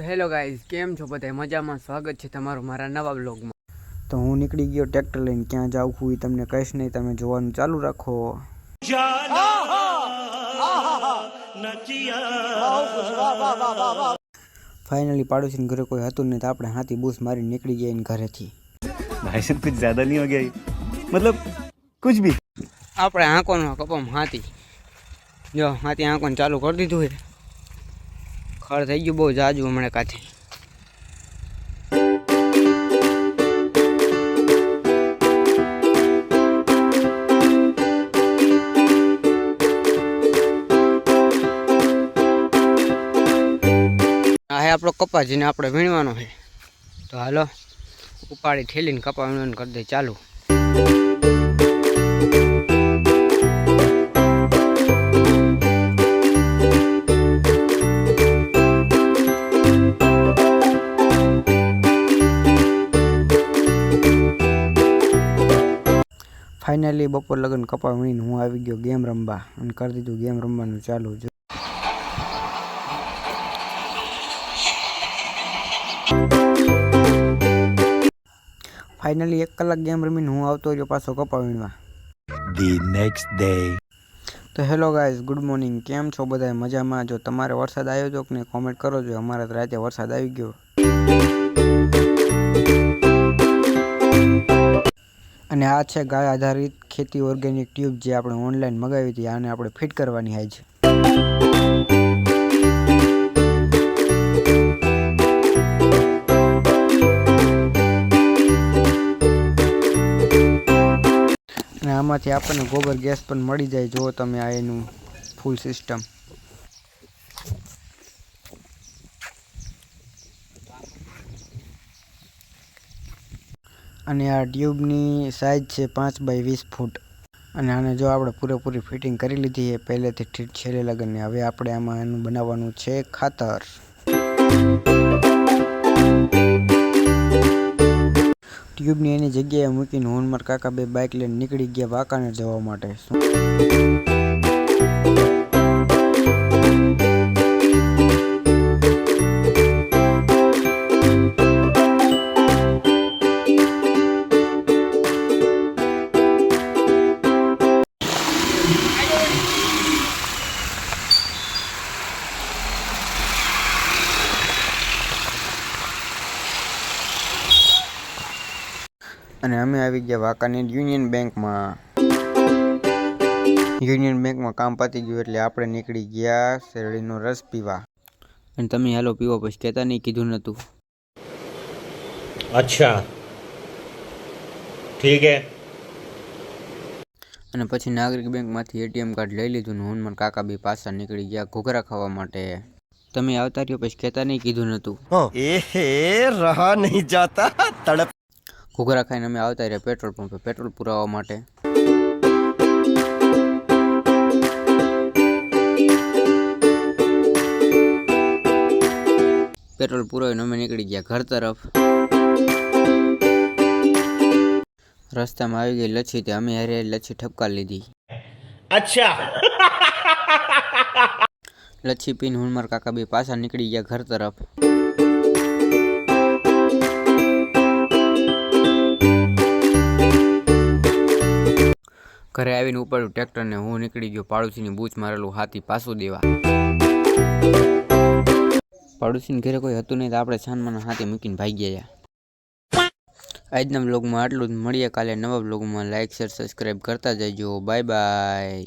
Hello guys, કેમ છો બધા? મજામાં? સ્વાગત છે તમારું મારા નવા બ્લોગમાં. તો હું નીકળી ગયો ટ્રેક્ટર લઈને, ક્યાં જાઉં છું એ તમને કહીશ નહીં, તમે જોવાનું ચાલુ રાખો. ફાઇનલી પાડોશીને ઘરે કોઈ હતું નહીં, તો આપણે હાથી બૂસ મારી નીકળી ગયા એની ઘરેથી. भाई साहब कुछ ज्यादा नहीं हो गया ये? मतलब कुछ भी. આપણે આંકોનો કપમ હાથી, જો હાથી આંકોને ચાલુ કરી દીધું છે. ખડ થઈ ગયું બહુ જાજુ હમણાં કાથી. આ હે આપણો કપા જેને આપણે વીણવાનો છે. તો હાલો ઉપાડી ઠેલીને કપા વીણવાનું કરી દે ચાલુ. ફાઇનલી બપોર લગન કપા વીણીને હું આવી ગયો ગેમ રમવા, અને કરી દીધું ગેમ રમવાનું ચાલુ. ફાઇનલી 1 કલાક ગેમ રમીને હું આવતો રહ્યો પાછો કપા વીણવા. The next day. તો હેલો ગાઈઝ, ગુડ મોર્નિંગ. કેમ છો બધા? મજામાં? જો તમારે વરસાદ આવ્યો હતો કે નહીં કોમેન્ટ કરો. જો અમારે રાતે વરસાદ આવી ગયો. અને આ છે ગાય આધારિત ખેતી ઓર્ગેનિક ટ્યુબ, જે આપણે ઓનલાઈન મગાવી હતી. આને આપણે ફિટ કરવાની આજ. અને આમાંથી આપણને ગોબર ગેસ પણ મળી જાય, જો તમે આ એનું ફૂલ સિસ્ટમ. અને આ ટ્યુબની સાઇઝ છે 5 બાય 20 ફૂટ. અને આને જો આપણે પૂરેપૂરી ફિટિંગ કરી લીધી છે પહેલેથી ઠીક છેલ્લે લગનને. હવે આપણે આમાં એનું બનાવવાનું છે ખાતર. ટ્યુબની એની જગ્યાએ મૂકીને હું મારા કાકા બે બાઇક લઈને નીકળી ગયા વાંકાનેર જવા માટે. અને અમે આવી ગયા વાંકાનેર યુનિયન બેંકમાં. યુનિયન બેંકમાં કામ પતી ગયું એટલે આપણે નીકળી ગયા શેરડીનો રસ પીવા. અને તમે હાલો પીવો પછી કહેતા નહીં કીધું નહોતું. અચ્છા ઠીક હે. અને પછી નાગરિક બેંકમાંથી એટીએમ કાર્ડ લઈ લીધું ને હું મારા કાકા બી પાછા નીકળી ગયા ઘૂઘરા ખાવા માટે. તમે આવતા રહ્યો પછી કહેતા નહીં કીધું નહોતું. रहा नहीं जाता तड़प. ઘૂઘરા ખાઈને અમે આવતા રહ્યા પેટ્રોલ પંપે પેટ્રોલ પુરાવવા માટે. પેટ્રોલ પુરાવીને અમે નીકળી ગયા ઘર તરફ. રસ્તામાં આવી ગઈ લચ્છી, તે અમે હારે લચ્છી ઠપકા લીધી. अच्छा લચ્છી પીને હું મારા કાકા બી પાછા નીકળી ગયા ઘર તરફ. ઘરે આવીને ઉપાડ્યું ટ્રેક્ટરને, હું નીકળી ગયો પાડોશીની બૂચ મારેલું હાથી પાછું દેવા. પાડોશીને ઘરે કોઈ હતું નહીં, તો આપણે છાનમાનો હાથી મૂકીને ભાગી ગયા. આજના બ્લોગમાં આટલું જ. મળીએ કાલે નવા બ્લોગમાં. લાઇક શેર સબસ્ક્રાઈબ કરતા જજો. Bye bye.